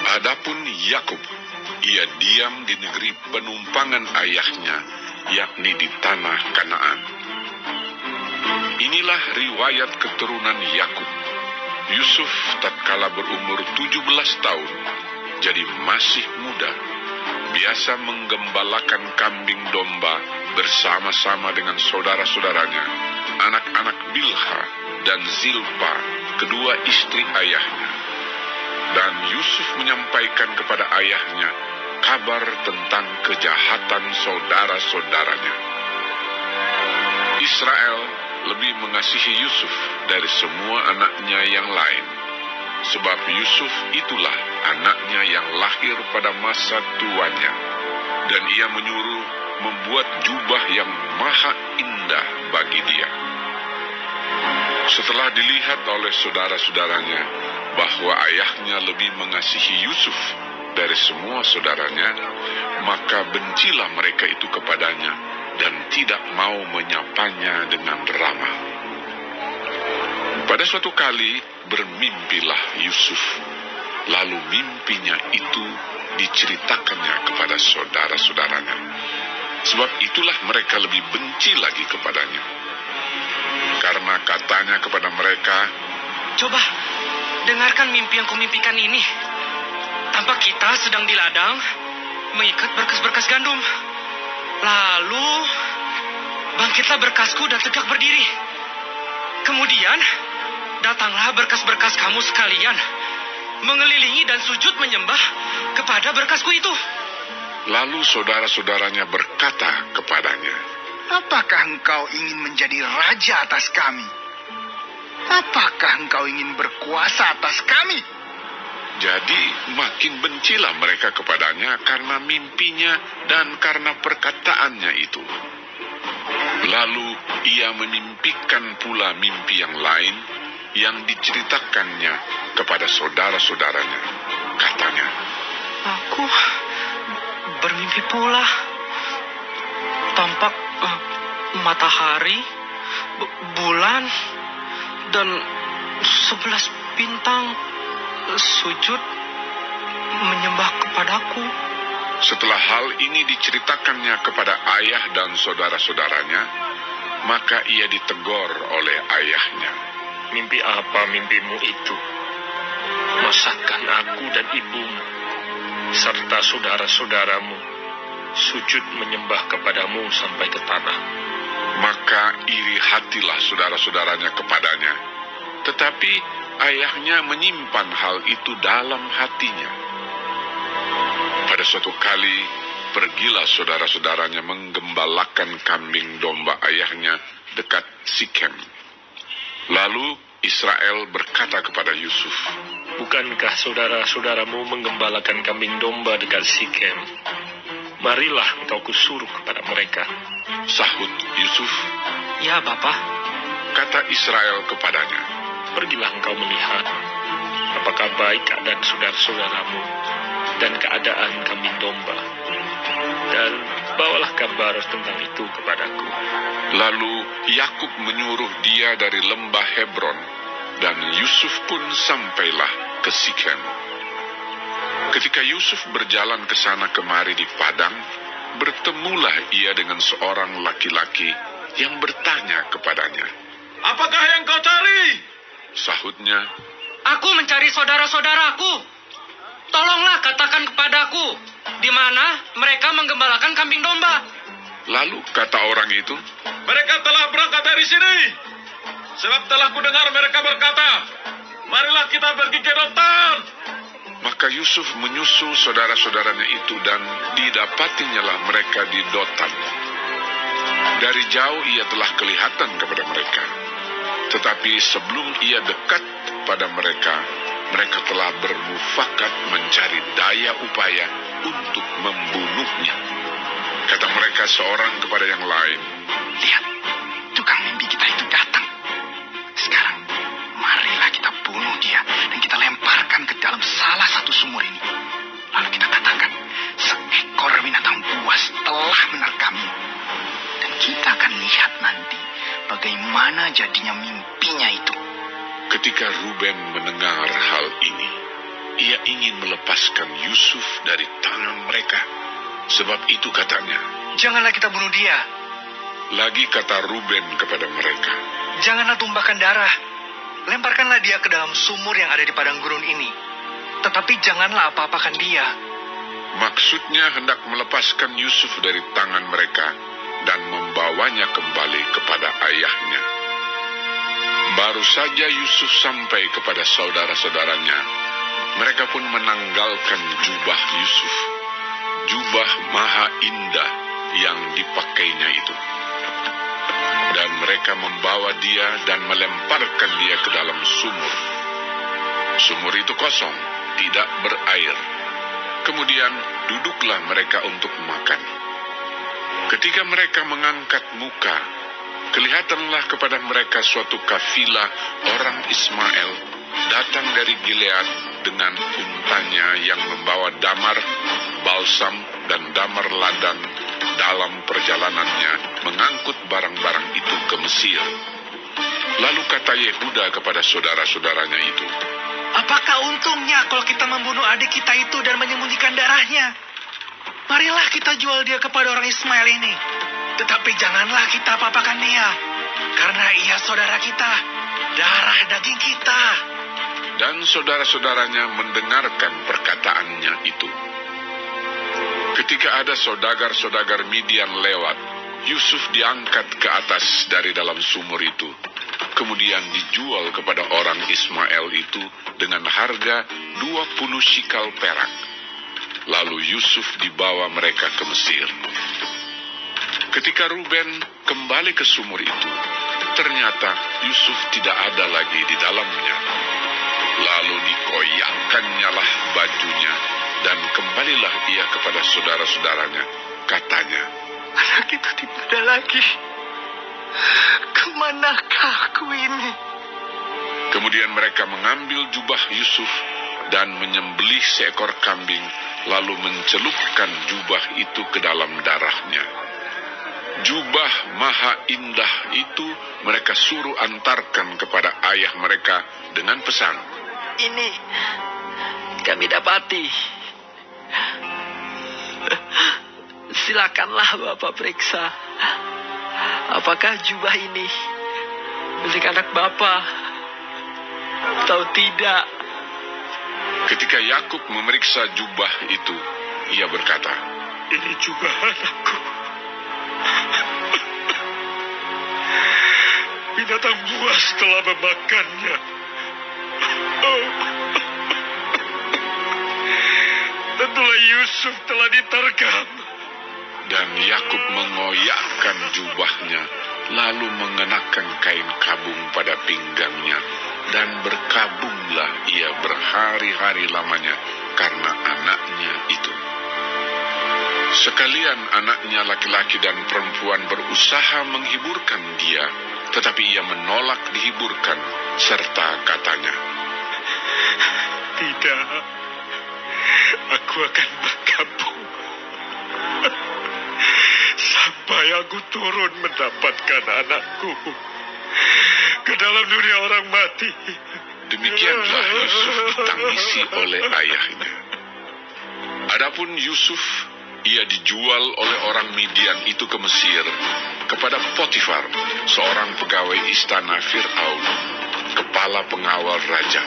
Adapun Yakub, ia diam di negeri penumpangan ayahnya, yakni di tanah Kanaan. Inilah riwayat keturunan Yakub. Yusuf tatkala berumur 17 tahun, jadi masih muda, biasa menggembalakan kambing domba bersama-sama dengan saudara-saudaranya, anak-anak Bilha dan Zilpa, kedua istri ayahnya. Dan Yusuf menyampaikan kepada ayahnya kabar tentang kejahatan saudara-saudaranya. Israel lebih mengasihi Yusuf dari semua anaknya yang lain, sebab Yusuf itulah anaknya yang lahir pada masa tuanya, dan ia menyuruh membuat jubah yang maha indah bagi dia. Setelah dilihat oleh saudara-saudaranya bahwa ayahnya lebih mengasihi Yusuf dari semua saudaranya, maka bencilah mereka itu kepadanya dan tidak mau menyapanya dengan ramah. Pada suatu kali bermimpilah Yusuf, lalu mimpinya itu diceritakannya kepada saudara-saudaranya. Sebab itulah mereka lebih benci lagi kepadanya. Karena katanya kepada mereka, "Coba, dengarkan mimpi yang kumimpikan ini. Tampak kita sedang di ladang, mengikat berkas-berkas gandum. Lalu, bangkitlah berkasku dan tegak berdiri. Kemudian, datanglah berkas-berkas kamu sekalian, mengelilingi dan sujud menyembah kepada berkasku itu." Lalu saudara-saudaranya berkata kepadanya, "Apakah engkau ingin menjadi raja atas kami? Apakah engkau ingin berkuasa atas kami?" Jadi makin bencilah mereka kepadanya karena mimpinya dan karena perkataannya itu. Lalu ia memimpikan pula mimpi yang lain yang diceritakannya kepada saudara-saudaranya. Katanya, "Aku bermimpi pula. Tampak matahari, bulan, dan 11 bintang sujud menyembah kepadaku." setelah hal ini diceritakannya kepada ayah dan saudara-saudaranya, maka ia ditegur oleh ayahnya. "Mimpi apa mimpimu itu? Masakan aku dan ibumu, serta saudara-saudaramu, sujud menyembah kepadamu sampai ke tanah?" Maka iri hatilah saudara-saudaranya kepadanya, tetapi ayahnya menyimpan hal itu dalam hatinya. Pada suatu kali, pergilah saudara-saudaranya menggembalakan kambing domba ayahnya dekat Sikem. Lalu Israel berkata kepada Yusuf, "Bukankah saudara-saudaramu menggembalakan kambing domba dekat Sikem? Marilah engkau kusuruh kepada mereka." Sahut Yusuf, "Ya, Bapa." kata Israel kepadanya, "Pergilah engkau melihat apakah baik keadaan saudara-saudaramu dan keadaan kambing domba, dan bawalah kabar tentang itu kepadaku." Lalu Yakub menyuruh dia dari lembah Hebron, dan Yusuf pun sampailah ke Sikem. Ketika Yusuf berjalan ke sana kemari di padang, bertemulah ia dengan seorang laki-laki yang bertanya kepadanya. "Apakah yang kau cari?" Sahutnya, "Aku mencari saudara-saudaraku. Tolonglah katakan kepadaku, di mana mereka menggembalakan kambing domba." lalu kata orang itu, "Mereka telah berangkat dari sini. Sebab telah kudengar mereka berkata, 'Marilah kita pergi ke Dotan.'" Maka Yusuf menyusul saudara-saudaranya itu dan didapatinyalah mereka di Dotan. Dari jauh ia telah kelihatan kepada mereka. Tetapi sebelum ia dekat pada mereka, mereka telah bermufakat mencari daya upaya untuk membunuhnya. Kata mereka seorang kepada yang lain, "Lihat, tukang mimpi kita itu datang. Sekarang, marilah kita bunuh dia dan kita lemparkan ke dalam salah satu sumur ini. Lalu kita katakan, seekor binatang buas telah menerkamnya. Dan kita akan lihat nanti bagaimana jadinya mimpinya itu." ketika Ruben mendengar hal ini, ia ingin melepas melepaskan Yusuf dari tangan mereka. Sebab itu katanya, Janganlah kita bunuh dia. lagi kata Ruben kepada mereka, Janganlah tumpahkan darah. Lemparkanlah dia ke dalam sumur yang ada di padang gurun ini. Tetapi janganlah apa-apakan dia. maksudnya hendak melepaskan Yusuf dari tangan mereka dan membawanya kembali kepada ayahnya. Baru saja Yusuf sampai kepada saudara-saudaranya, mereka pun menanggalkan jubah Yusuf, jubah maha indah yang dipakainya itu. Dan mereka membawa dia dan melemparkan dia ke dalam sumur. Sumur itu kosong, tidak berair. Kemudian duduklah mereka untuk makan. Ketika mereka mengangkat muka, kelihatanlah kepada mereka suatu kafilah orang Ismail datang dari Gilead dengan untanya yang membawa damar, balsam, dan damar ladan dalam perjalanannya mengangkut barang-barang itu ke Mesir. Lalu kata Yehuda kepada saudara-saudaranya itu, Apakah untungnya kalau kita membunuh adik kita itu dan menyembunyikan darahnya? Marilah kita jual dia kepada orang Ismail ini. Tetapi janganlah kita apa-apakan dia. Karena ia saudara kita, darah daging kita. dan saudara-saudaranya mendengarkan perkataannya itu. Ketika ada saudagar-saudagar Midian lewat, Yusuf diangkat ke atas dari dalam sumur itu, kemudian dijual kepada orang Ismail itu dengan harga 20 shikal perak. Lalu Yusuf dibawa mereka ke Mesir. Ketika Ruben kembali ke sumur itu, ternyata Yusuf tidak ada lagi di dalamnya. Lalu dikoyakkannya lah bajunya, dan kembalilah ia kepada saudara-saudaranya. Katanya, Anak itu tidak ada lagi. Kemanakah aku ini? kemudian mereka mengambil jubah Yusuf dan menyembelih seekor kambing, lalu mencelupkan jubah itu ke dalam darahnya. Jubah maha indah itu mereka suruh antarkan kepada ayah mereka dengan pesan, Ini kami dapati. Silakanlah Bapak periksa. Apakah jubah ini milik anak Bapak atau tidak? Ketika Yakub memeriksa jubah itu, ia berkata, Ini jubah anakku. Binatang buas telah memakannya. Tentulah Yusuf telah diterkam. dan Yakub mengoyakkan jubahnya, lalu mengenakan kain kabung pada pinggangnya, dan berkabunglah ia berhari-hari lamanya karena anaknya itu. Sekalian anaknya laki-laki dan perempuan berusaha menghiburkan dia, tetapi ia menolak dihiburkan, serta katanya, Tidak, aku akan berkabung sampai aku turun mendapatkan anakku ke dalam dunia orang mati. Demikianlah Yusuf ditangisi oleh ayahnya. Adapun Yusuf, ia dijual oleh orang Midian itu ke Mesir kepada Potifar, seorang pegawai istana Fir'aun, kepala pengawal raja.